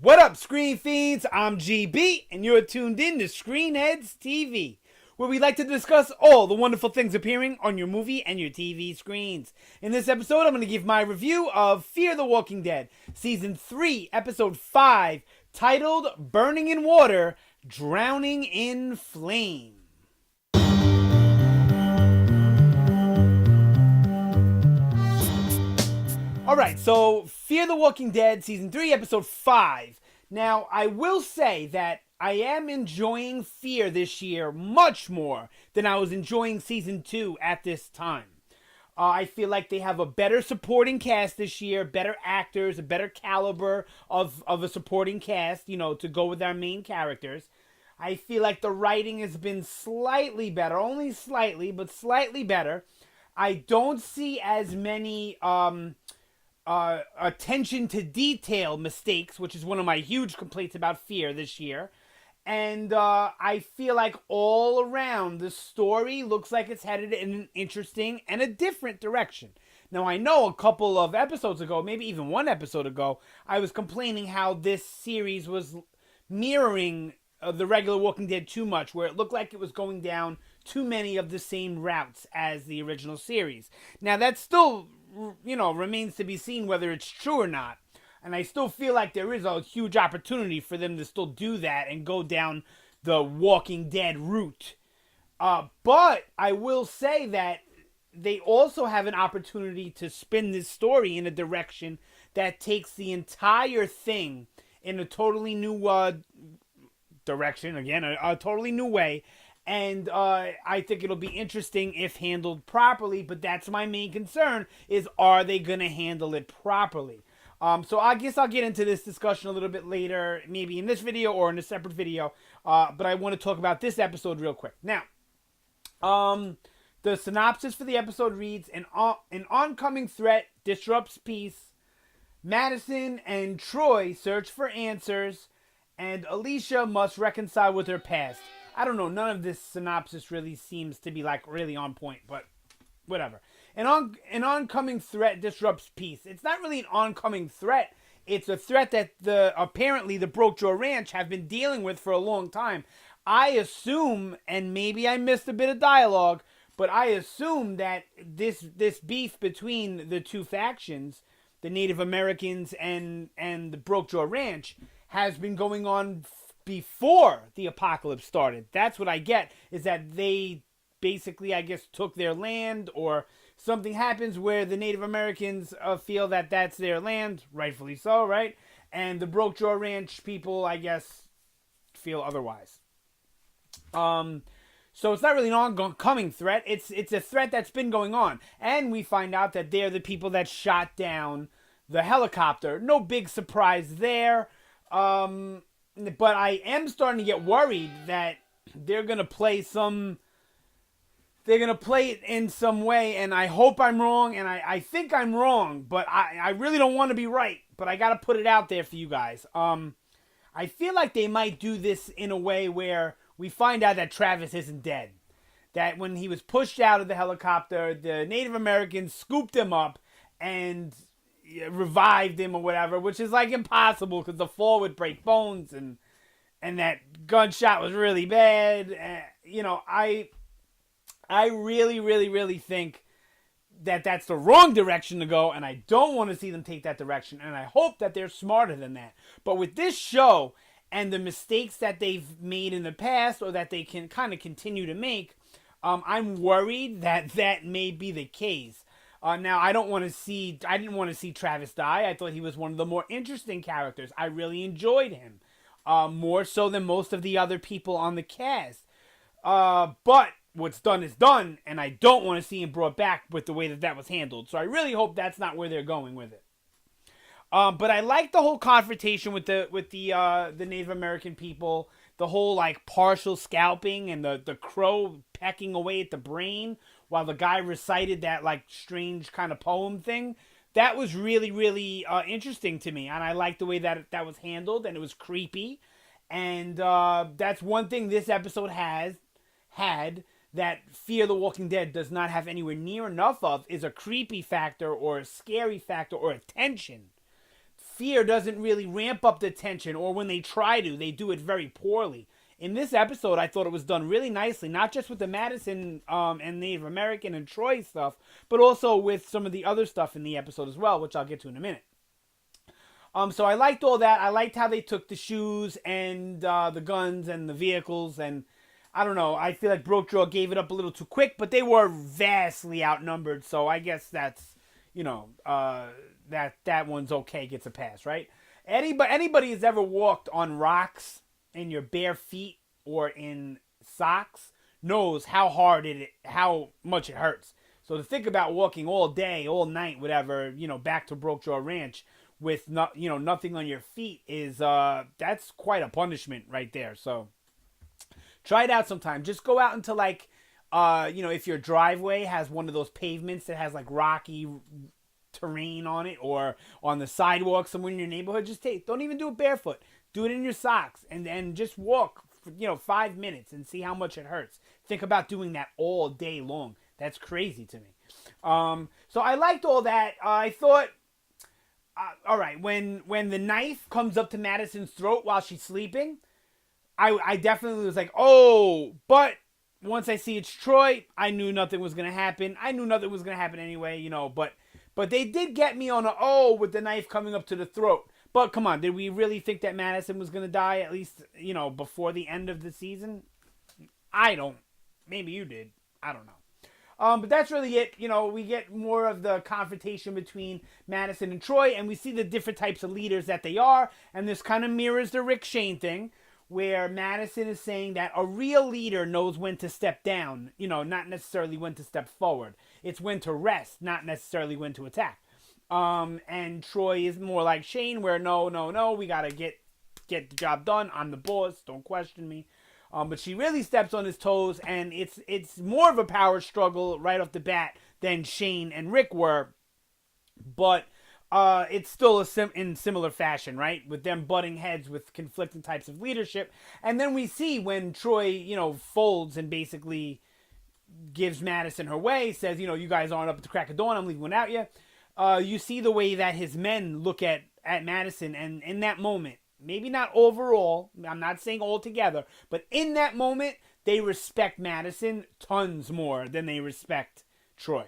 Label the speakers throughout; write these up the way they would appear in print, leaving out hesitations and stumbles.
Speaker 1: What up, Screen Fiends? I'm GB, and you're tuned in to Headz TV, where we like to discuss all the wonderful things appearing on your movie and your TV screens. In this episode, I'm going to give my review of Fear the Walking Dead, Season 3, Episode 5, titled Burning in Water, Drowning in Flame. Alright, so Fear the Walking Dead, Season 3, Episode 5. Now, I will say that I am enjoying Fear this year much more than I was enjoying Season 2 at this time. I feel like they have a better supporting cast this year, better actors, a better caliber of a supporting cast, to go with our main characters. I feel like the writing has been slightly better, only slightly, but slightly better. I don't see as many attention to detail mistakes, which is one of my huge complaints about Fear this year. And I feel like all around the story looks like it's headed in an interesting and a different direction. Now, I know a couple of episodes ago, maybe even one episode ago, I was complaining how this series was mirroring the regular Walking Dead too much, where it looked like it was going down too many of the same routes as the original series. Now, that's still, remains to be seen whether it's true or not. And I still feel like there is a huge opportunity for them to still do that and go down the Walking Dead route. But I will say that they also have an opportunity to spin this story in a direction that takes the entire thing in a totally new direction. Again, a totally new way. And I think it'll be interesting if handled properly. But that's my main concern is, are they going to handle it properly? So I guess I'll get into this discussion a little bit later, maybe in this video or in a separate video. But I want to talk about this episode real quick. Now, the synopsis for the episode reads, an oncoming threat disrupts peace. Madison and Troy search for answers, and Alicia must reconcile with her past. I don't know, none of this synopsis really seems to be really on point, but whatever. An oncoming threat disrupts peace. It's not really an oncoming threat. It's a threat that apparently the Broke Jaw Ranch have been dealing with for a long time. I assume, and maybe I missed a bit of dialogue, but I assume that this beef between the two factions, the Native Americans and the Broke Jaw Ranch, has been going on before the apocalypse started. That's what I get, is that they basically, I guess, took their land, or something happens where the Native Americans feel that that's their land, rightfully so, right? And the Broke Jaw Ranch people, I guess, feel otherwise. So it's not really an oncoming threat. It's a threat that's been going on. And we find out that they're the people that shot down the helicopter. No big surprise there. But I am starting to get worried that they're going to play it in some way, and I hope I'm wrong, and I think I'm wrong, but I really don't want to be right, but I got to put it out there for you guys. I feel like they might do this in a way where we find out that Travis isn't dead. That when he was pushed out of the helicopter, the Native Americans scooped him up and revived him or whatever, which is impossible because the fall would break bones, and that gunshot was really bad. I really, really, really think that that's the wrong direction to go, and I don't want to see them take that direction, and I hope that they're smarter than that. But with this show and the mistakes that they've made in the past, or that they can kind of continue to make, I'm worried that may be the case. Now, I didn't want to see Travis die. I thought he was one of the more interesting characters. I really enjoyed him, more so than most of the other people on the cast. But what's done is done, and I don't want to see him brought back with the way that was handled. So I really hope that's not where they're going with it. But I like the whole confrontation with the Native American people, the whole partial scalping and the crow pecking away at the brain while the guy recited that strange kind of poem thing. That was really, really interesting to me, and I liked the way that was handled, and it was creepy. And that's one thing this episode had that Fear the Walking Dead does not have anywhere near enough of, is a creepy factor or a scary factor or a tension. Fear doesn't really ramp up the tension, or when they try to, they do it very poorly. In this episode, I thought it was done really nicely, not just with the Madison and Native American and Troy stuff, but also with some of the other stuff in the episode as well, which I'll get to in a minute. So I liked all that. I liked how they took the shoes and the guns and the vehicles, and I don't know. I feel like Brokejaw gave it up a little too quick, but they were vastly outnumbered, so I guess that's, that one's okay, gets a pass, right? Anybody who's ever walked on rocks in your bare feet or in socks knows how how much it hurts. So to think about walking all day, all night, whatever, back to Brokejaw Ranch with nothing on your feet is that's quite a punishment right there. So try it out sometime. Just go out into if your driveway has one of those pavements that has like rocky terrain on it, or on the sidewalk somewhere in your neighborhood, don't even do it barefoot. Do it in your socks and just walk for 5 minutes and see how much it hurts. Think about doing that all day long. That's crazy to me. So I liked all that. I thought, all right, when the knife comes up to Madison's throat while she's sleeping, I definitely was like, oh, but once I see it's Troy, I knew nothing was going to happen. I knew nothing was going to happen anyway, but they did get me on with the knife coming up to the throat. But come on, did we really think that Madison was going to die at least, before the end of the season? I don't. Maybe you did. I don't know. But that's really it. We get more of the confrontation between Madison and Troy, and we see the different types of leaders that they are. And this kind of mirrors the Rick Shane thing, where Madison is saying that a real leader knows when to step down, not necessarily when to step forward. It's when to rest, not necessarily when to attack. And Troy is more like Shane, where no, we gotta get the job done. I'm the boss. Don't question me. But she really steps on his toes, and it's more of a power struggle right off the bat than Shane and Rick were. But it's still in similar fashion, right? With them butting heads with conflicting types of leadership. And then we see when Troy, folds and basically gives Madison her way, says, you guys aren't up at the crack of dawn, I'm leaving without you. You see the way that his men look at Madison, and in that moment, maybe not overall, I'm not saying all together, but in that moment, they respect Madison tons more than they respect Troy.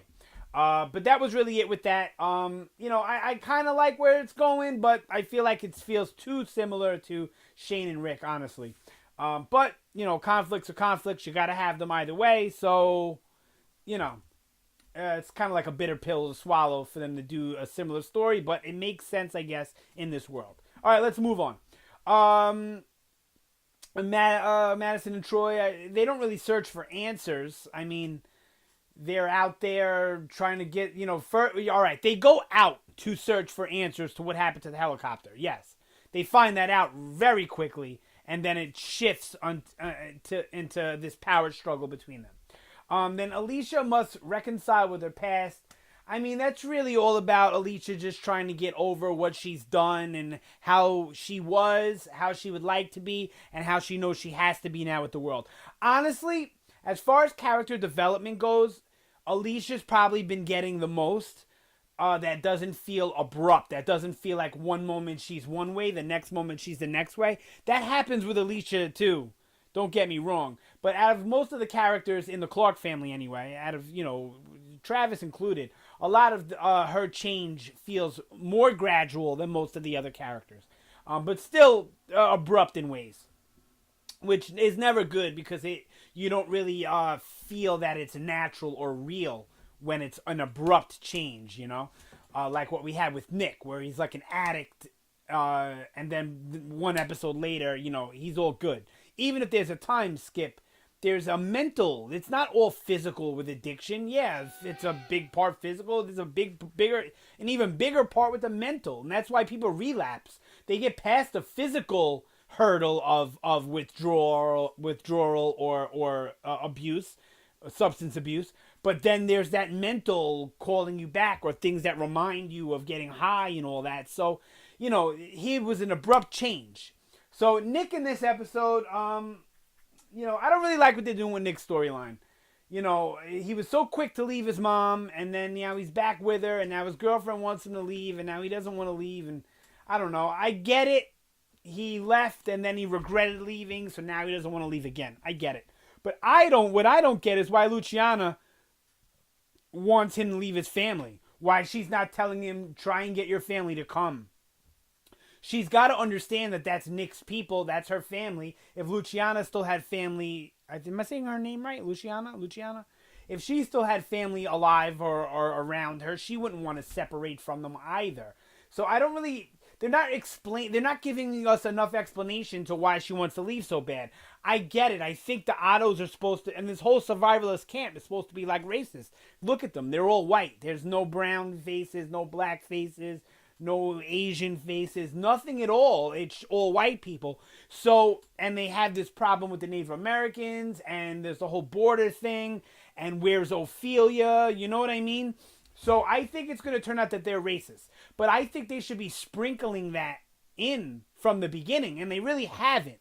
Speaker 1: But that was really it with that. I kind of like where it's going, but I feel like it feels too similar to Shane and Rick, honestly. But, conflicts are conflicts. You got to have them either way. So, it's kind of like a bitter pill to swallow for them to do a similar story, but it makes sense, I guess, in this world. All right, let's move on. Madison and Troy, they don't really search for answers. I mean, they're out there trying to get, all right, they go out to search for answers to what happened to the helicopter. Yes, they find that out very quickly, and then it shifts into this power struggle between them. Then Alicia must reconcile with her past. I mean, that's really all about Alicia just trying to get over what she's done and how she was, how she would like to be, and how she knows she has to be now with the world. Honestly, as far as character development goes, Alicia's probably been getting the most. That doesn't feel abrupt. That doesn't feel like one moment she's one way, the next moment she's the next way. That happens with Alicia too. Don't get me wrong. But out of most of the characters in the Clark family anyway, out of, Travis included, a lot of her change feels more gradual than most of the other characters. But still abrupt in ways. Which is never good because you don't really feel that it's natural or real when it's an abrupt change, like what we had with Nick, where he's like an addict, and then one episode later, he's all good. Even if there's a time skip, there's a mental, it's not all physical with addiction. Yeah, it's a big part physical. There's an even bigger part with the mental. And that's why people relapse. They get past the physical hurdle of withdrawal or abuse, substance abuse. But then there's that mental calling you back, or things that remind you of getting high and all that. So, he was an abrupt change. So Nick in this episode, I don't really like what they're doing with Nick's storyline. He was so quick to leave his mom, and then, he's back with her, and now his girlfriend wants him to leave, and now he doesn't want to leave, and I don't know. I get it. He left and then he regretted leaving, so now he doesn't want to leave again. I get it. But what I don't get is why Luciana wants him to leave his family. Why she's not telling him, try and get your family to come. She's got to understand that that's Nick's people. That's her family. If Luciana still had family... Am I saying her name right? Luciana? If she still had family alive or around her, she wouldn't want to separate from them either. So I don't really... They're not giving us enough explanation to why she wants to leave so bad. I get it. I think the Ottos are supposed to... And this whole survivalist camp is supposed to be like racist. Look at them. They're all white. There's no brown faces, no black faces, no Asian faces, nothing at all. It's all white people. So, and they have this problem with the Native Americans, and there's the whole border thing, and where's Ophelia? You know what I mean? So I think it's going to turn out that they're racist. But I think they should be sprinkling that in from the beginning, and they really haven't.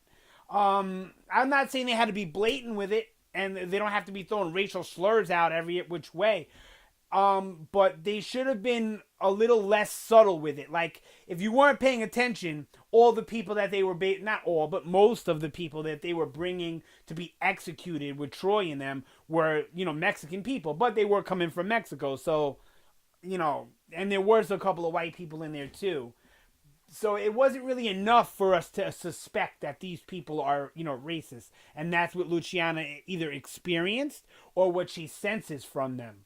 Speaker 1: I'm not saying they had to be blatant with it, and they don't have to be throwing racial slurs out every which way. But they should have been a little less subtle with it. Like, if you weren't paying attention, all the people that they were, not all, but most of the people that they were bringing to be executed with Troy in them were, Mexican people. But they were coming from Mexico, so... and there was a couple of white people in there too. So it wasn't really enough for us to suspect that these people are, racist. And that's what Luciana either experienced or what she senses from them.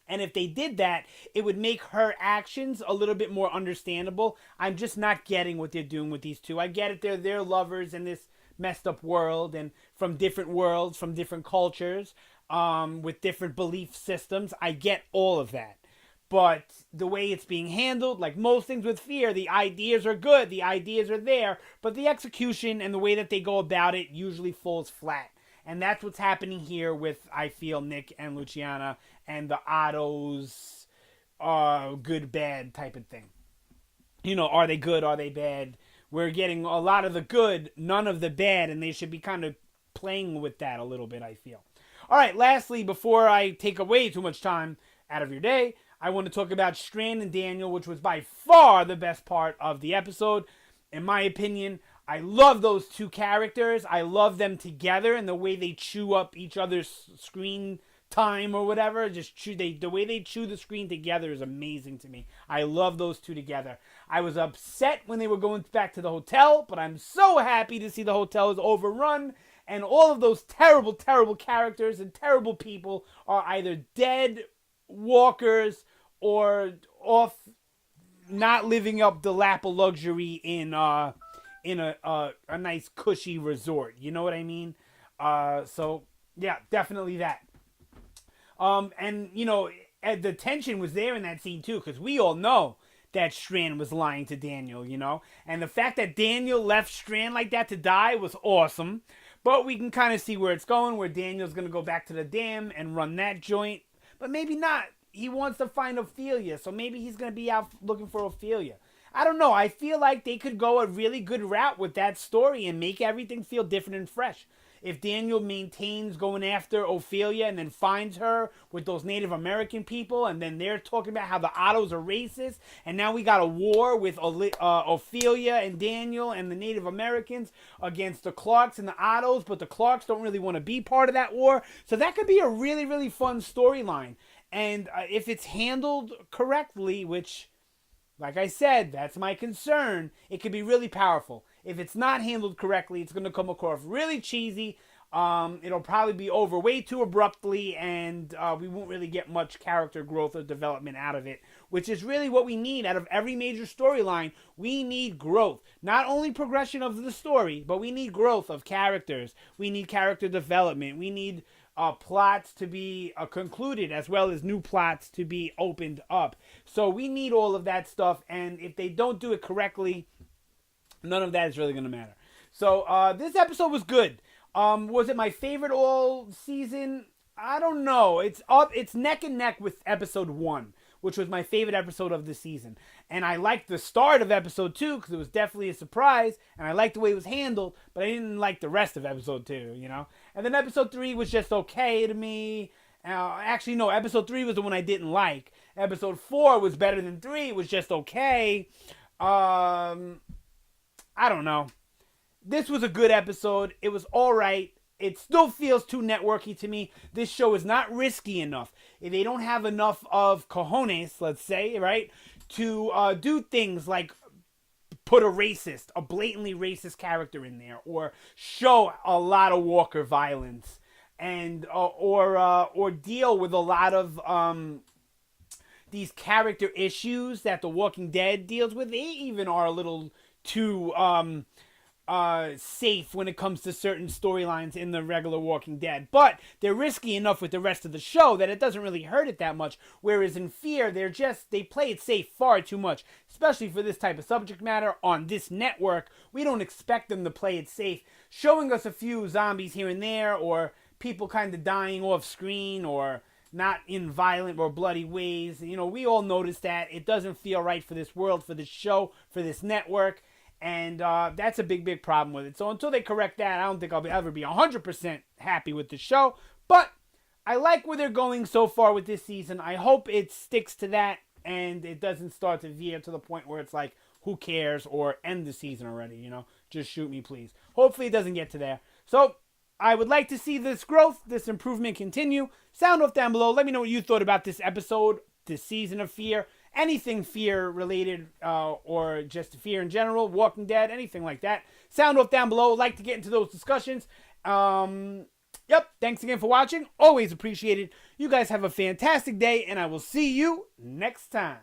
Speaker 1: And if they did that, it would make her actions a little bit more understandable. I'm just not getting what they're doing with these two. I get it. They're lovers in this messed up world and from different worlds, from different cultures, with different belief systems. I get all of that. But the way it's being handled, like most things with Fear, the ideas are good, the ideas are there, but the execution and the way that they go about it usually falls flat. And that's what's happening here with, I feel, Nick and Luciana and the Otto's good, bad type of thing. Are they good, are they bad? We're getting a lot of the good, none of the bad, and they should be kind of playing with that a little bit, I feel. All right, lastly, before I take away too much time out of your day, I want to talk about Strand and Daniel, which was by far the best part of the episode. In my opinion, I love those two characters. I love them together and the way they chew up each other's screen time or whatever. The way they chew the screen together is amazing to me. I love those two together. I was upset when they were going back to the hotel, but I'm so happy to see the hotel is overrun. And all of those terrible, terrible characters and terrible people are either dead, walkers, or off not living up the lap of luxury in a nice cushy resort. You know what I mean? So yeah, definitely that. And the tension was there in that scene too, because we all know that Strand was lying to Daniel, and the fact that Daniel left Strand like that to die was awesome. But we can kind of see where it's going, where Daniel's going to go back to the dam and run that joint. But maybe not. He wants to find Ophelia, so maybe he's going to be out looking for Ophelia. I don't know. I feel like they could go a really good route with that story and make everything feel different and fresh. If Daniel maintains going after Ophelia and then finds her with those Native American people, and then they're talking about how the Ottos are racist, and now we got a war with Ophelia and Daniel and the Native Americans against the Clarks and the Ottos, but the Clarks don't really want to be part of that war. So that could be a really, really fun storyline. And if it's handled correctly, which, like I said, that's my concern, it could be really powerful. If it's not handled correctly, it's going to come across really cheesy. It'll probably be over way too abruptly, and we won't really get much character growth or development out of it, which is really what we need out of every major storyline. We need growth. Not only progression of the story, but we need growth of characters. We need character development. We need plots to be concluded, as well as new plots to be opened up. So we need all of that stuff, and if they don't do it correctly, none of that is really going to matter. So this episode was good. Was it my favorite all season? I don't know. It's neck and neck with episode 1, which was my favorite episode of the season. And I liked the start of episode 2 because it was definitely a surprise, and I liked the way it was handled, but I didn't like the rest of episode 2, And then episode 3 was just okay to me. Actually, no, episode 3 was the one I didn't like. Episode 4 was better than 3. It was just okay. I don't know. This was a good episode. It was all right. It still feels too networky to me. This show is not risky enough. If they don't have enough of cojones, let's say, right, to do things like put a blatantly racist character in there, or show a lot of Walker violence, and or deal with a lot of these character issues that The Walking Dead deals with. They even are a little too safe when it comes to certain storylines in the regular Walking Dead. But they're risky enough with the rest of the show that it doesn't really hurt it that much. Whereas in Fear, they play it safe far too much, especially for this type of subject matter on this network. We don't expect them to play it safe, showing us a few zombies here and there, or people kind of dying off screen, or not in violent or bloody ways. You know, we all notice that. It doesn't feel right for this world, for this show, for this network. And that's a big problem with it. So until they correct that, I don't think I'll ever be 100% happy with the show. But I like where they're going so far with this season. I hope it sticks to that and it doesn't start to veer to the point where it's like, who cares, or end the season already, you know? Just shoot me, please. Hopefully it doesn't get to there. So I would like to see this growth, this improvement continue. Sound off down below. Let me know what you thought about this episode, this season of Fear. Anything Fear related, or just Fear in general, Walking Dead, anything like that. Sound off down below. Like to get into those discussions. Yep, thanks again for watching. Always appreciated. You guys have a fantastic day, and I will see you next time.